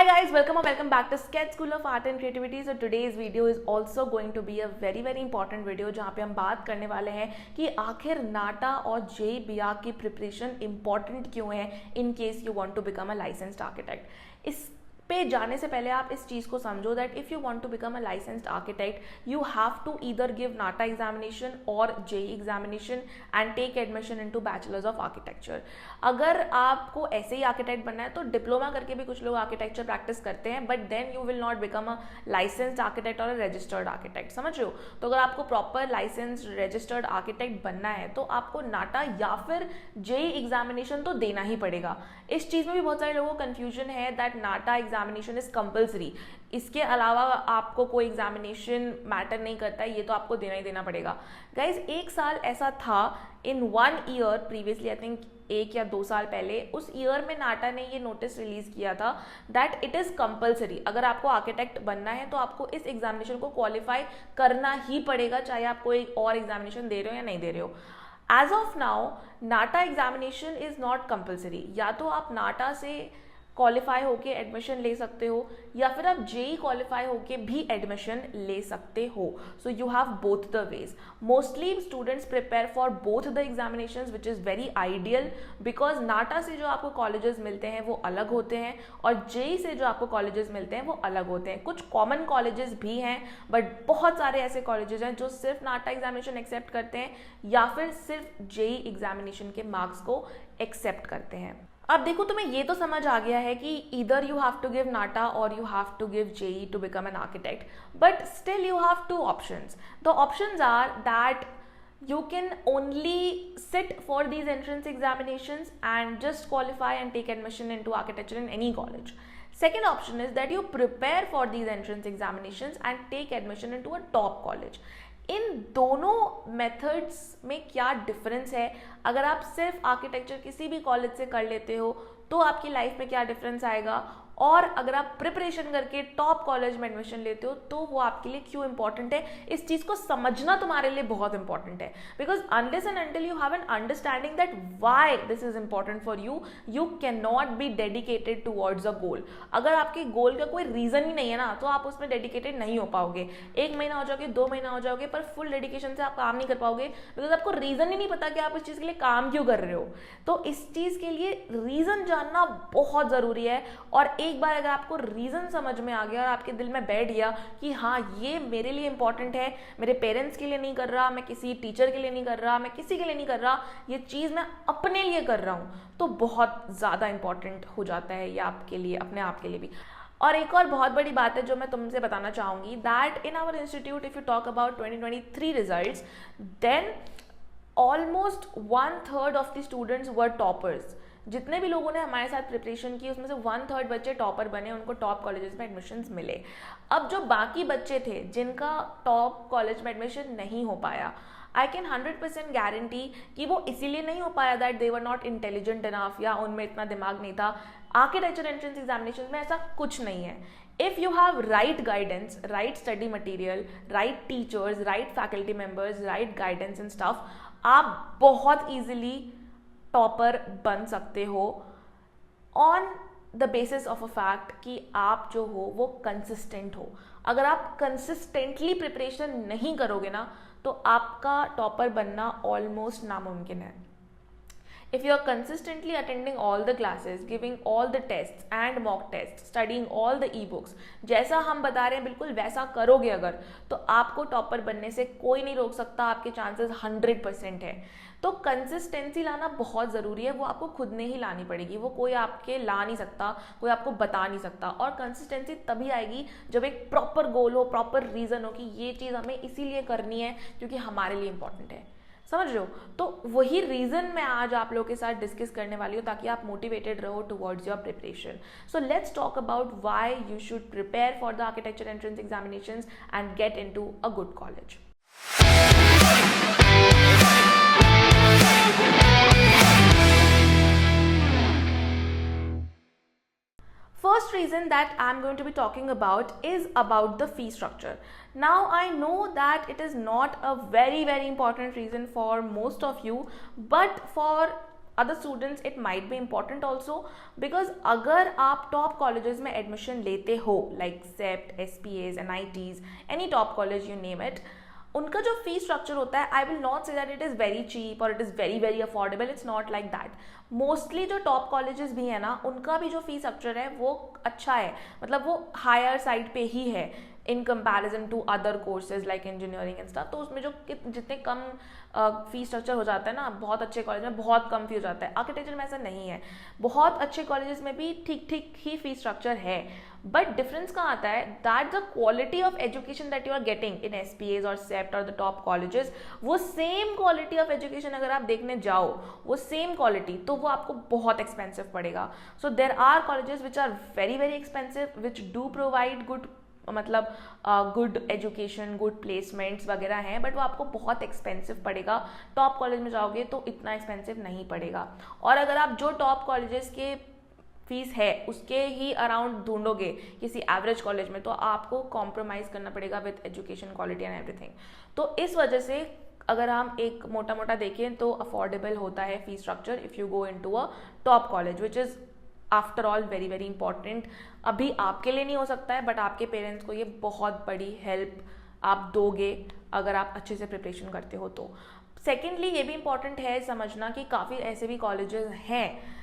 guys, welcome or welcome back to Sketch School of Art and Creativity. So today's video is also going to be a very important video जहाँ पे हम बात करने वाले हैं कि आखिर नाटा और जेई बिया की प्रिपरेशन इंपॉर्टेंट क्यों है in case you want to become a licensed architect. इस पे जाने से पहले आप इस चीज़ को समझो that if you want to become a licensed architect you have to either give NATA examination और JEE examination and take admission into bachelors of architecture. अगर आपको ऐसे ही आर्किटेक्ट बनना है तो डिप्लोमा करके भी कुछ लोग आर्किटेक्चर प्रैक्टिस करते हैं, but then you will not become a licensed architect और अ रजिस्टर्ड आर्किटेक्ट. समझ रहे हो? तो अगर आपको प्रॉपर लाइसेंस्ड रजिस्टर्ड आर्किटेक्ट बनना है तो आपको नाटा या फिर जेई एग्जामिनेशन तो देना ही पड़ेगा. इस चीज़ में भी बहुत सारे लोगों को कन्फ्यूजन है that NATA examination is compulsory. इसके अलावा आपको कोई एग्जामिनेशन मैटर नहीं करता है, ये तो आपको देना ही देना पड़ेगा. गाइज, एक साल ऐसा था इन 1 ईयर प्रीवियसली, आई थिंक 1 या 2 साल पहले, उस ईयर में नाटा ने ये नोटिस रिलीज किया था दैट इट इज़ कंपल्सरी. अगर आपको आर्किटेक्ट बनना है तो आपको इस एग्जामिनेशन को क्वालिफाई करना ही पड़ेगा, चाहे आप कोई और एग्जामिनेशन दे रहे हो या नहीं दे रहे हो. As of now NATA examination is not compulsory. या तो आप नाटा से क्वालिफाई होके एडमिशन ले सकते हो या फिर आप जेई क्वालिफाई होके भी एडमिशन ले सकते हो. So you have both the ways. Mostly students prepare for both the examinations which is very ideal because NATA से जो आपको कॉलेजेस मिलते हैं वो अलग होते हैं और जेई से जो आपको कॉलेजेस मिलते हैं वो अलग होते हैं. कुछ कॉमन कॉलेजेस भी हैं बट बहुत सारे ऐसे कॉलेजेस हैं जो सिर्फ नाटा एग्जामिनेशन एक्सेप्ट करते हैं या फिर सिर्फ जेई एग्जामिनेशन के मार्क्स को एक्सेप्ट करते हैं. अब देखो, तुम्हें ये तो समझ आ गया है कि either you have to give NATA और you have to give JEE to become an architect, but still you have 2 options. The options are that you can only sit for these entrance examinations and just qualify and take admission into architecture in any college. Second option is that you prepare for these entrance examinations and take admission into a top college. इन दोनों methods में क्या difference है? अगर आप सिर्फ architecture किसी भी college से कर लेते हो तो आपकी लाइफ में क्या डिफरेंस आएगा, और अगर आप प्रिपरेशन करके टॉप कॉलेज में एडमिशन लेते हो तो वो आपके लिए क्यों इंपॉर्टेंट है. इस चीज़ को समझना तुम्हारे लिए बहुत इंपॉर्टेंट है because unless and until you have an understanding that why this is important for you, you can not be dedicated towards a goal. अगर आपके गोल का कोई रीजन ही नहीं है ना तो आप उसमें डेडिकेटेड नहीं हो पाओगे. 1 महीना हो जाओगे, 2 महीना हो जाओगे, पर फुल डेडिकेशन से आप काम नहीं कर पाओगे बिकॉज आपको रीजन ही नहीं पता कि आप इस चीज़ के लिए काम क्यों कर रहे हो. तो इस चीज़ के लिए रीजन जानना बहुत ज़रूरी है. और एक बार अगर आपको रीजन समझ में आ गया और आपके दिल में बैठ गया कि हाँ ये मेरे लिए इंपॉर्टेंट है, मेरे पेरेंट्स के लिए नहीं कर रहा, मैं किसी टीचर के लिए नहीं कर रहा, मैं किसी के लिए नहीं कर रहा, ये चीज़ मैं अपने लिए कर रहा हूँ, तो बहुत ज़्यादा इंपॉर्टेंट हो जाता है ये आपके लिए, अपने आप के लिए भी. और एक और बहुत बड़ी बात है जो मैं तुमसे बताना चाहूँगी that in our institute if you talk about 2023 results, then almost 1/3 of the students were toppers. जितने भी लोगों ने हमारे साथ प्रिपरेशन की उसमें से 1/3 बच्चे टॉपर बने, उनको टॉप कॉलेजेस में एडमिशन्स मिले. अब जो बाकी बच्चे थे जिनका टॉप कॉलेज में एडमिशन नहीं हो पाया, आई कैन 100% गारंटी कि वो इसीलिए नहीं हो पाया that they were not intelligent enough या उनमें इतना दिमाग नहीं था. आर्किटेक्चर एंट्रेंस एग्जामिनेशन में ऐसा कुछ नहीं है. If you have right guidance, right study material, right teachers, right faculty members, right guidance and stuff, आप बहुत ईजिली टॉपर बन सकते हो on the basis of a fact कि आप जो हो वो कंसिस्टेंट हो. अगर आप कंसिस्टेंटली प्रिपरेशन नहीं करोगे ना तो आपका टॉपर बनना ऑलमोस्ट नामुमकिन है. If you are consistently attending all the classes, giving all the tests and mock tests, studying all the e-books, जैसा हम बता रहे हैं बिल्कुल वैसा करोगे अगर, तो आपको टॉपर बनने से कोई नहीं रोक सकता. आपके चांसेस 100% है. तो कंसिस्टेंसी लाना बहुत ज़रूरी है. वो आपको खुद ने ही लानी पड़ेगी, वो कोई आपके ला नहीं सकता, कोई आपको बता नहीं सकता. और कंसिस्टेंसी तभी आएगी जब एक प्रॉपर गोल हो, प्रॉपर रीज़न हो कि ये चीज़ हमें इसीलिए करनी है क्योंकि हमारे लिए इंपॉर्टेंट है. समझ रहे हो? तो वही रीज़न मैं आज आप लोगों के साथ डिस्कस करने वाली हूँ ताकि आप मोटिवेटेड रहो towards your preparation. So let's talk about why you should prepare for the architecture entrance examinations and gate into a good college. First reason that I'm going to be talking about is about the fee structure. Now I know that it is not a very important reason for most of you, but for other students it might be important also, because अगर आप top colleges में admission लेते हो like CEPT, SPAs, NITs, any top college you name it, उनका जो fee structure होता है, I will not say that it is very cheap और it is very very affordable, it's not like that. Mostly जो top colleges भी है ना, उनका भी जो फी स्ट्रक्चर है वो अच्छा है, मतलब वो हायर साइड पे ही है in comparison to other courses like engineering and stuff. तो उसमें जो जितने कम फी स्ट्रक्चर हो जाता है ना, बहुत अच्छे कॉलेज में बहुत कम फी हो जाता है. आर्किटेक्चर में ऐसा नहीं है, बहुत अच्छे कॉलेजेस में भी ठीक ठीक ही फी स्ट्रक्चर है. बट डिफरेंस कहाँ आता है, that the quality of education that you are getting in SPAs और सेप्ट और द टॉप कॉलेजेस, वो सेम क्वालिटी ऑफ एजुकेशन अगर आप देखने जाओ, वो सेम क्वालिटी, तो वो आपको बहुत एक्सपेंसिव पड़ेगा. So there are colleges which are very very expensive which do provide good, मतलब गुड एजुकेशन, गुड प्लेसमेंट्स वगैरह हैं, बट वो आपको बहुत एक्सपेंसिव पड़ेगा. टॉप कॉलेज में जाओगे तो इतना एक्सपेंसिव नहीं पड़ेगा. और अगर आप जो टॉप कॉलेजेस के फीस है उसके ही अराउंड ढूंढोगे किसी एवरेज कॉलेज में, तो आपको कॉम्प्रोमाइज़ करना पड़ेगा with education quality and everything. तो इस वजह से अगर हम एक मोटा मोटा देखें तो अफोर्डेबल होता है fee structure if you go into a top college, which is after all very very important. अभी आपके लिए नहीं हो सकता है, बट आपके पेरेंट्स को ये बहुत बड़ी हेल्प आप दोगे अगर आप अच्छे से प्रिपरेशन करते हो तो. सेकेंडली ये भी इंपॉर्टेंट है समझना कि काफ़ी ऐसे भी कॉलेजेस हैं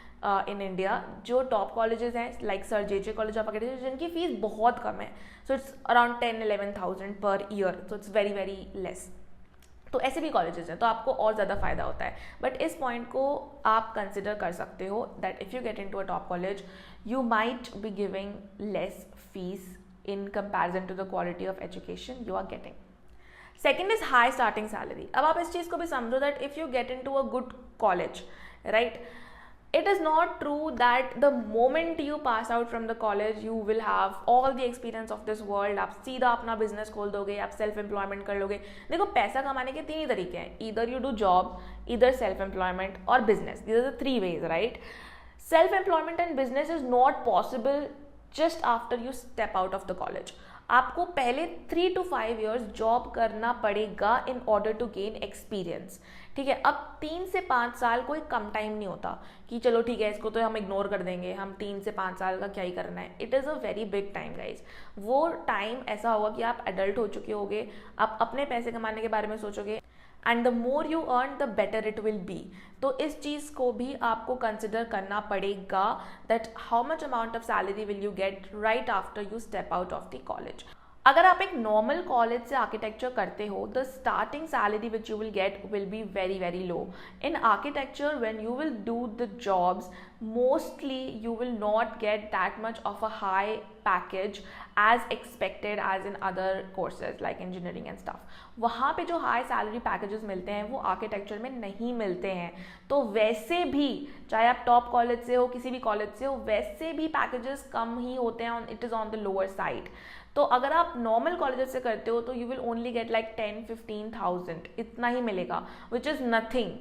इन इंडिया जो टॉप कॉलेजेस हैं, like sir JJ college of architecture, जिनकी फीस बहुत कम है. So it's around 10-11,000 per year, so it's very very less. तो ऐसे भी कॉलेजेस हैं, तो आपको और ज़्यादा फायदा होता है. बट इस पॉइंट को आप कंसिडर कर सकते हो that if you get into a top college you might be giving less fees in comparison to the quality of education you are getting. Second is high starting salary. अब आप इस चीज़ को भी समझो that if you get into a good college, right, it is not true that the moment you pass out from the college you will have all the experience of this world. आप सीधा अपना business खोल दोगे, आप self employment कर लोगे. देखो, पैसा कमाने के 3 ही तरीके हैं, either you do job, either self employment और business. These are the 3 ways, right? Self employment and business is not possible just after you step out of the college. आपको पहले 3 to 5 years जॉब करना पड़ेगा in order to gain experience. ठीक है, अब 3 से 5 साल कोई कम टाइम नहीं होता कि चलो ठीक है इसको तो हम इग्नोर कर देंगे, हम 3 से 5 साल का क्या ही करना है. It is a very big time guys. वो टाइम ऐसा होगा कि आप एडल्ट हो चुके होगे, आप अपने पैसे कमाने के बारे में सोचोगे, and the more you earn the better it will be. तो इस चीज़ को भी आपको कंसिडर करना पड़ेगा that how much amount of salary will you get right after you step out of the college. अगर आप एक नॉर्मल कॉलेज से आर्किटेक्चर करते हो, the starting salary which you will get will be very very low. In architecture when you will do the jobs, mostly you will not get that much of a high package as expected as in other courses like engineering and stuff. वहाँ पे जो high salary packages मिलते हैं वो architecture में नहीं मिलते हैं. तो वैसे भी चाहे आप टॉप कॉलेज से हो, किसी भी कॉलेज से हो, वैसे भी पैकेजेस कम ही होते हैं, it is on the lower side. तो अगर आप नॉर्मल कॉलेजेस से करते हो तो you will only get like 10-15,000, इतना ही मिलेगा, विच इज़ नथिंग,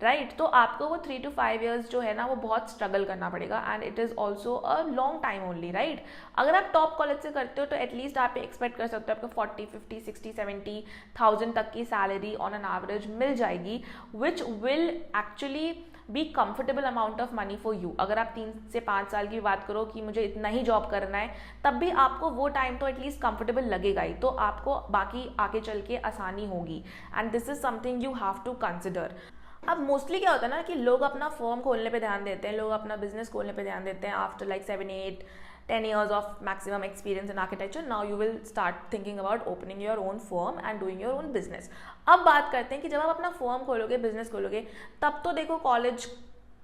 राइट. तो आपको वो 3 to 5 years जो है ना वो बहुत स्ट्रगल करना पड़ेगा, and it is also a long time only, right. अगर आप टॉप कॉलेज से करते हो तो एटलीस्ट आप एक्सपेक्ट कर सकते हो आपको 40-50-60-70,000 तक की सैलरी ऑन एन एवरेज मिल जाएगी, which will actually be comfortable amount of money for you. अगर आप 3 से 5 साल की बात करो कि मुझे इतना ही जॉब करना है, तब भी आपको वो टाइम तो एटलीस्ट कंफर्टेबल लगेगा ही, तो आपको बाकी आगे चल के आसानी होगी, and this is something you have to consider. अब मोस्टली क्या होता है ना कि लोग अपना फर्म खोलने पे ध्यान देते हैं, लोग अपना बिजनेस खोलने पे ध्यान देते हैं after like 7-8-10 years of maximum experience in architecture. Now you will start thinking about opening your own firm and doing your own business. अब बात करते हैं कि जब आप अपना फर्म खोलोगे, बिजनेस खोलोगे, तब तो देखो कॉलेज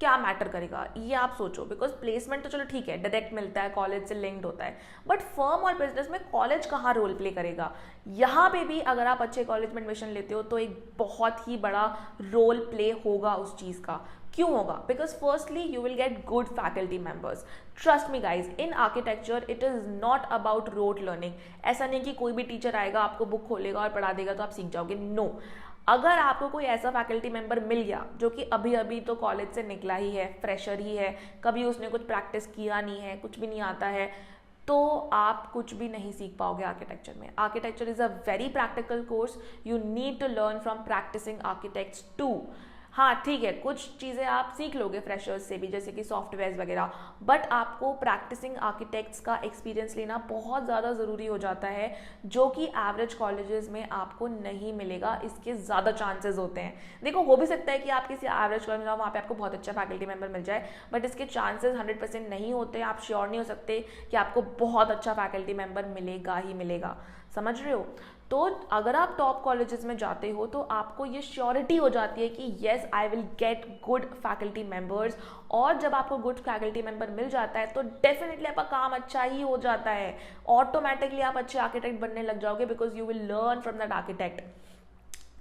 क्या मैटर करेगा ये आप सोचो, बिकॉज प्लेसमेंट तो चलो ठीक है डायरेक्ट मिलता है, कॉलेज से लिंक्ड होता है, बट फर्म और बिजनेस में कॉलेज कहाँ रोल प्ले करेगा. यहाँ पे भी अगर आप अच्छे कॉलेज में एडमिशन लेते हो तो एक बहुत ही बड़ा रोल प्ले होगा उस चीज़ का. क्यों होगा? Because firstly you will get good faculty members. Trust me guys, in architecture it is not about road learning. ऐसा नहीं कि कोई भी टीचर आएगा आपको बुक खोलेगा और पढ़ा देगा तो आप सीख जाओगे. नो, अगर आपको कोई ऐसा फैकल्टी मेंबर मिल गया जो कि अभी अभी तो कॉलेज से निकला ही है, फ्रेशर ही है, कभी उसने कुछ प्रैक्टिस किया नहीं है, कुछ भी नहीं आता है, तो आप कुछ भी नहीं सीख पाओगे आर्किटेक्चर में. Architecture is a very practical course. You need to learn from practicing architects too. हाँ ठीक है, कुछ चीज़ें आप सीख लोगे फ्रेशर्स से भी, जैसे कि सॉफ्टवेयर वगैरह, बट आपको प्रैक्टिसिंग आर्किटेक्ट्स का एक्सपीरियंस लेना बहुत ज़्यादा ज़रूरी हो जाता है, जो कि एवरेज कॉलेजेस में आपको नहीं मिलेगा। इसके ज़्यादा चांसेस होते हैं। देखो, हो भी सकता है कि आप किसी एवरेज कॉलेज में जाओ, वहाँ पे आपको बहुत अच्छा फैकल्टी मेंबर मिल जाए, बट इसके चांसेस 100% नहीं होते। आप श्योर नहीं हो सकते कि आपको बहुत अच्छा फैकल्टी मेंबर मिलेगा ही मिलेगा, समझ रहे हो। तो अगर आप टॉप कॉलेजेस में जाते हो तो आपको ये श्योरिटी हो जाती है कि yes I will get good faculty members, और जब आपको गुड फैकल्टी मेंबर मिल जाता है तो डेफिनेटली आपका काम अच्छा ही हो जाता है। ऑटोमेटिकली आप अच्छे आर्किटेक्ट बनने लग जाओगे, because you will learn from that architect.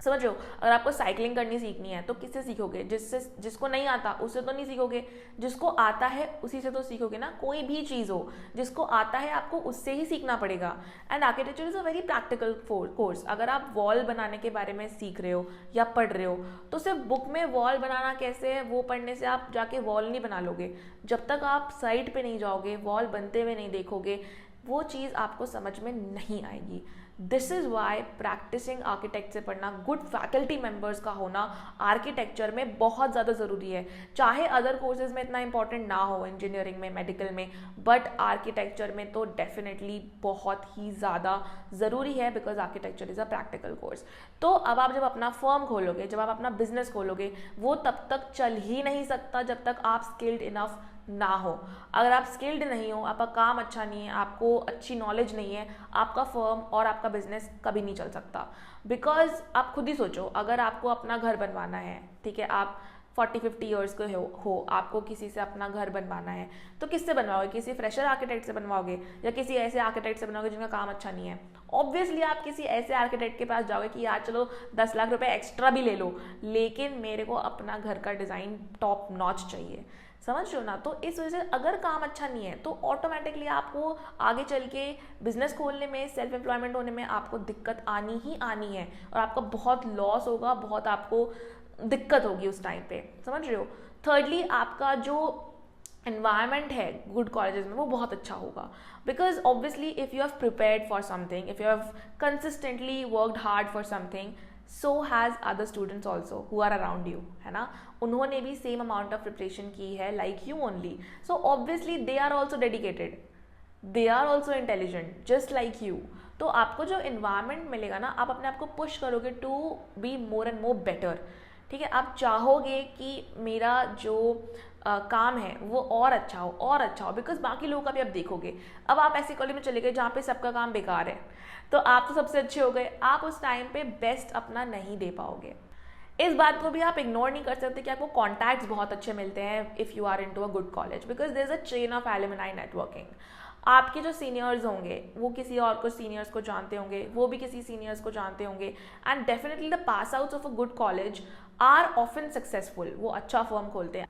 समझ रहे हो। अगर आपको साइकिलिंग करनी सीखनी है तो किससे सीखोगे? जिसको नहीं आता उससे तो नहीं सीखोगे, जिसको आता है उसी से तो सीखोगे ना। कोई भी चीज़ हो, जिसको आता है आपको उससे ही सीखना पड़ेगा। And architecture is a very practical course. अगर आप वॉल बनाने के बारे में सीख रहे हो या पढ़ रहे हो, तो सिर्फ बुक में वॉल बनाना कैसे है वो पढ़ने से आप जाके वॉल नहीं बना लोगे। जब तक आप साइट पे नहीं जाओगे, वॉल बनते हुए नहीं देखोगे, वो चीज़ आपको समझ में नहीं आएगी। This is why practicing architect से पढ़ना, गुड फैकल्टी मेंबर्स का होना आर्किटेक्चर में बहुत ज़्यादा ज़रूरी है। चाहे अदर कोर्सेज में इतना इंपॉर्टेंट ना हो, इंजीनियरिंग में, मेडिकल में, बट आर्किटेक्चर में तो डेफिनेटली बहुत ही ज़्यादा ज़रूरी है, because architecture is a practical course. तो अब आप जब अपना फर्म खोलोगे, जब आप अपना बिजनेस खोलोगे, वो तब तक चल ही नहीं सकता जब तक आप स्किल्ड इनफ ना हो। अगर आप स्किल्ड नहीं हो, आपका काम अच्छा नहीं है, आपको अच्छी नॉलेज नहीं है, आपका फर्म और आपका बिजनेस कभी नहीं चल सकता। बिकॉज आप खुद ही सोचो, अगर आपको अपना घर बनवाना है, ठीक है, आप 40-50 ईयर्स के हो, आपको किसी से अपना घर बनवाना है, तो किससे बनवाओगे? किसी फ्रेशर आर्किटेक्ट से बनवाओगे या किसी ऐसे आर्किटेक्ट से बनवाओगे जिनका काम अच्छा नहीं है? ऑब्वियसली आप किसी ऐसे आर्किटेक्ट के पास जाओगे कि यार चलो 10 लाख रुपए एक्स्ट्रा भी ले लो, लेकिन मेरे को अपना घर का डिज़ाइन टॉप नॉच चाहिए। समझ रहे हो ना। तो इस वजह से अगर काम अच्छा नहीं है तो ऑटोमेटिकली आपको आगे चल के बिजनेस खोलने में, सेल्फ एम्प्लॉयमेंट होने में आपको दिक्कत आनी ही आनी है, और आपका बहुत लॉस होगा, बहुत आपको दिक्कत होगी उस टाइम पे। समझ रहे हो। थर्डली, आपका जो एनवायरनमेंट है गुड कॉलेजेस में वो बहुत अच्छा होगा, because obviously if you have prepared for something, if you have consistently worked hard for something, so has other students also who are around you, है ना। उन्होंने भी सेम अमाउंट ऑफ प्रिपरेशन की है like you only, so obviously they are also dedicated, they are also intelligent just like you। तो आपको जो environment मिलेगा ना, आप अपने आप को पुश करोगे to be more and more better। ठीक है, आप चाहोगे कि मेरा जो काम है वो और अच्छा हो, और अच्छा हो, बिकॉज बाकी लोगों का भी आप देखोगे। अब आप ऐसे कॉलेज में चले गए जहाँ पे सबका काम बेकार है, तो आप तो सबसे अच्छे हो गए, आप उस टाइम पे बेस्ट अपना नहीं दे पाओगे। इस बात को भी आप इग्नोर नहीं कर सकते कि आपको कॉन्टैक्ट्स बहुत अच्छे मिलते हैं if you are into a good college, because there is a chain of alumni networking. आपके जो सीनियर्स होंगे वो किसी और को सीनियर्स को जानते होंगे, वो भी किसी सीनियर्स को जानते होंगे, and definitely the pass outs of a good college are often successful. वो अच्छा फर्म खोलते हैं,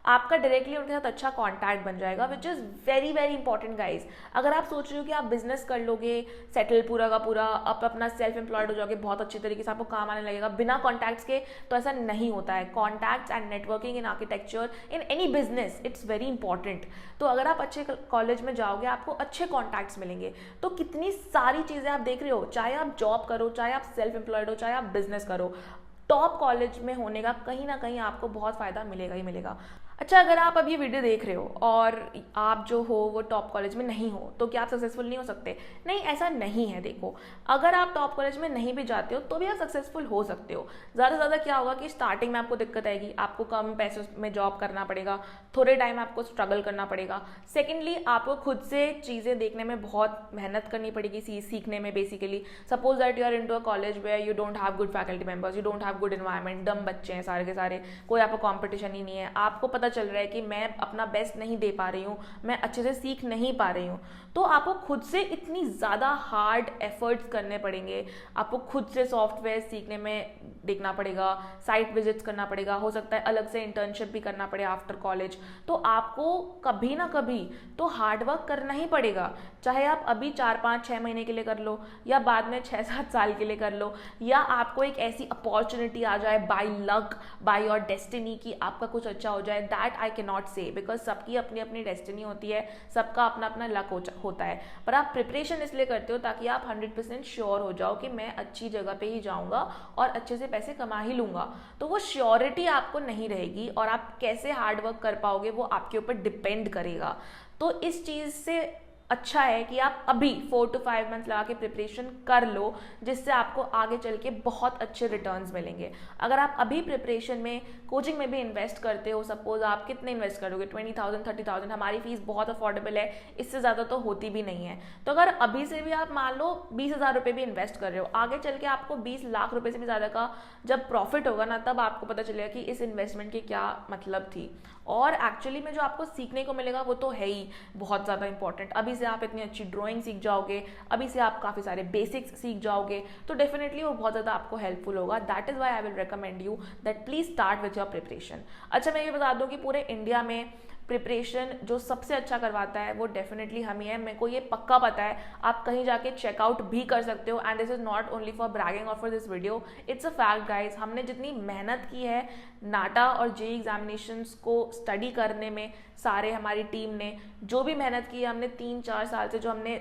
आपका डायरेक्टली उनके साथ अच्छा कॉन्टैक्ट बन जाएगा, विच is very very important guys. अगर आप सोच रहे हो कि आप बिजनेस कर लोगे सेटल पूरा का पूरा, आप अपना सेल्फ एम्प्लॉयड हो जाओगे, बहुत अच्छी तरीके से आपको काम आने लगेगा बिना कॉन्टैक्ट्स के, तो ऐसा नहीं होता है। Contacts and networking in architecture, in any business, it's very important. तो अगर आप अच्छे कॉलेज में जाओगे आपको अच्छे कॉन्टैक्ट्स मिलेंगे। तो कितनी सारी चीज़ें आप देख रहे हो, चाहे आप जॉब करो, चाहे आप सेल्फ एम्प्लॉयड हो, चाहे आप बिजनेस करो, टॉप कॉलेज में होने का कहीं ना कहीं आपको बहुत फ़ायदा मिलेगा ही मिलेगा। अच्छा, अगर आप अब ये वीडियो देख रहे हो और आप जो हो वो टॉप कॉलेज में नहीं हो, तो क्या आप सक्सेसफुल नहीं हो सकते? नहीं, ऐसा नहीं है। देखो, अगर आप टॉप कॉलेज में नहीं भी जाते हो तो भी आप सक्सेसफुल हो सकते हो। ज़्यादा से ज़्यादा क्या होगा कि स्टार्टिंग में आपको दिक्कत आएगी, आपको कम पैसों में जॉब करना पड़ेगा, थोड़े टाइम आपको स्ट्रगल करना पड़ेगा। सेकेंडली, आपको खुद से चीज़ें देखने में बहुत मेहनत करनी पड़ेगी सीखने में। Basically suppose that you are into a college where you don't have good faculty members, you don't have good environment, dumb बच्चे हैं सारे के सारे, कोई आपको कॉम्पिटिशन ही नहीं है, आपको पता चल रहा है कि मैं अपना बेस्ट नहीं दे पा रही हूँ, मैं अच्छे से सीख नहीं पा रही हूँ, तो आपको खुद से इतनी ज़्यादा हार्ड एफर्ट्स करने पड़ेंगे। आपको खुद से सॉफ्टवेयर सीखने में देखना पड़ेगा, साइट विजिट्स करना पड़ेगा, हो सकता है अलग से इंटर्नशिप भी करना पड़े आफ्टर कॉलेज। तो आपको कभी ना कभी तो हार्डवर्क करना ही पड़ेगा, चाहे आप अभी 4-5-6 महीने के लिए कर लो या बाद में 6-7 साल के लिए कर लो, या आपको एक ऐसी अपॉर्चुनिटी आ जाए by luck, by your destiny कि आपका कुछ अच्छा हो जाए, दैट आई कैन नॉट से, बिकॉज सबकी अपनी अपनी डेस्टिनी होती है, सबका अपना अपना लक होता है। पर आप प्रिपरेशन इसलिए करते हो ताकि आप 100% श्योर हो जाओ कि मैं अच्छी जगह पे ही जाऊंगा और अच्छे से पैसे कमा ही लूंगा। तो वो श्योरिटी आपको नहीं रहेगी और आप कैसे हार्ड वर्क कर पाओगे वो आपके ऊपर डिपेंड करेगा। तो इस चीज़ से अच्छा है कि आप अभी 4 to 5 मंथ्स लगा के प्रिपरेशन कर लो, जिससे आपको आगे चल के बहुत अच्छे रिटर्न्स मिलेंगे। अगर आप अभी प्रिपरेशन में, कोचिंग में भी इन्वेस्ट करते हो, सपोज आप कितने इन्वेस्ट करोगे, 20,000 30,000, हमारी फीस बहुत अफोर्डेबल है, इससे ज़्यादा तो होती भी नहीं है। तो अगर अभी से भी आप मान लो 20,000 रुपये भी इन्वेस्ट कर रहे हो, आगे चल के आपको 20 लाख रुपये से भी ज़्यादा का जब प्रॉफिट होगा ना, तब आपको पता चलेगा कि इस इन्वेस्टमेंट की क्या मतलब थी। और एक्चुअली में जो आपको सीखने को मिलेगा वो तो है ही बहुत ज़्यादा इंपॉर्टेंट। अभी से आप इतनी अच्छी ड्राइंग सीख जाओगे, अभी से आप काफ़ी सारे बेसिक्स सीख जाओगे, तो डेफिनेटली वो बहुत ज़्यादा आपको हेल्पफुल होगा। That is why I will recommend you that please start with your preparation. अच्छा, मैं ये बता दूँ कि पूरे इंडिया में प्रिपरेशन जो सबसे अच्छा करवाता है वो डेफिनेटली हम ही है। मेरे को ये पक्का पता है, आप कहीं जाके चेकआउट भी कर सकते हो। And this is not only for bragging और for this video, it's a fact guys. हमने जितनी मेहनत की है नाटा और जेईई एग्जामिनेशंस को स्टडी करने में, सारे हमारी टीम ने जो भी मेहनत की है, हमने 3-4 साल से जो हमने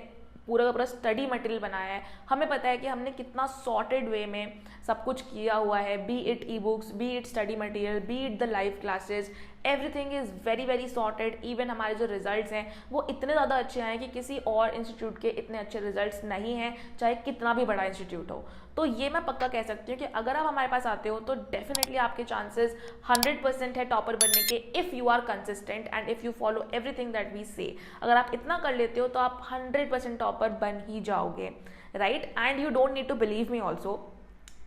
पूरा का पूरा स्टडी मटेरियल बनाया है, हमें पता है कि हमने कितना सॉर्टेड वे में सब कुछ किया हुआ है। B it e books, B it study material, B it the live classes, everything is very very sorted. Even हमारे जो रिजल्ट्स हैं वो इतने ज़्यादा अच्छे आए कि किसी और इंस्टीट्यूट के इतने अच्छे रिजल्ट्स नहीं हैं, चाहे कितना भी बड़ा इंस्टीट्यूट हो। तो ये मैं पक्का कह सकती हूँ कि अगर आप हमारे पास आते हो तो डेफिनेटली आपके चांसेस 100% है टॉपर बनने के, if you are consistent and if you follow everything that we say. अगर आप इतना कर लेते हो तो आप 100% टॉपर बन ही जाओगे, right. And you don't need to believe me also.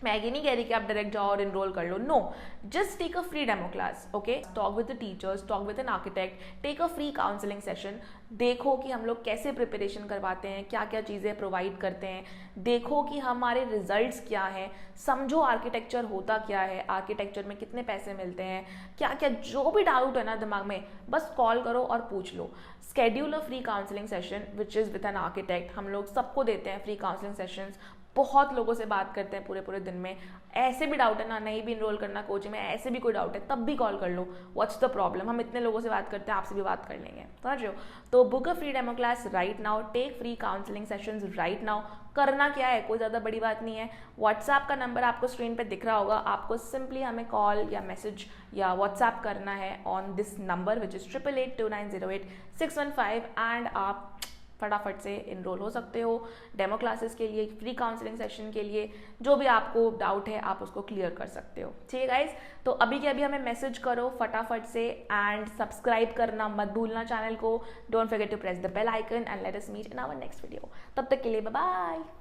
मैं ये नहीं कह रही कि आप डायरेक्ट जाओ और इनरोल कर लो, no, just take a free demo class, okay, talk with the teachers, talk with an architect, take a free counselling session, देखो कि हम लोग कैसे प्रिपरेशन करवाते हैं, क्या क्या चीज़ें प्रोवाइड करते हैं, देखो कि हमारे रिजल्ट्स क्या हैं, समझो आर्किटेक्चर होता क्या है, आर्किटेक्चर में कितने पैसे मिलते हैं, क्या क्या जो भी डाउट है ना दिमाग में, बस कॉल करो और पूछ लो। Schedule a free counselling session which is with an architect. हम लोग सबको देते हैं फ्री काउंसलिंग सेशंस, बहुत लोगों से बात करते हैं पूरे पूरे दिन में। ऐसे भी डाउट है ना, नहीं भी इनरोल करना कोचिंग में, ऐसे भी कोई डाउट है, तब भी कॉल कर लो। व्हाट्स द प्रॉब्लम, हम इतने लोगों से बात करते हैं, आपसे भी बात कर लेंगे, समझ रहे हो। तो book a free demo class right now, take free counselling sessions right now. करना क्या है, कोई ज़्यादा बड़ी बात नहीं है। व्हाट्सएप का नंबर आपको स्क्रीन पे दिख रहा होगा, आपको सिंपली हमें कॉल या मैसेज या व्हाट्सएप करना है on this number which is 8882908615 and आप फटाफट से इनरोल हो सकते हो डेमो क्लासेस के लिए, फ्री काउंसलिंग सेशन के लिए। जो भी आपको डाउट है आप उसको क्लियर कर सकते हो, ठीक है गाइज। तो अभी के अभी हमें मैसेज करो फटाफट से एंड सब्सक्राइब करना मत भूलना चैनल को। Don't forget to press the bell icon and let us meet in our next video. तब तक के लिए बाय बाय।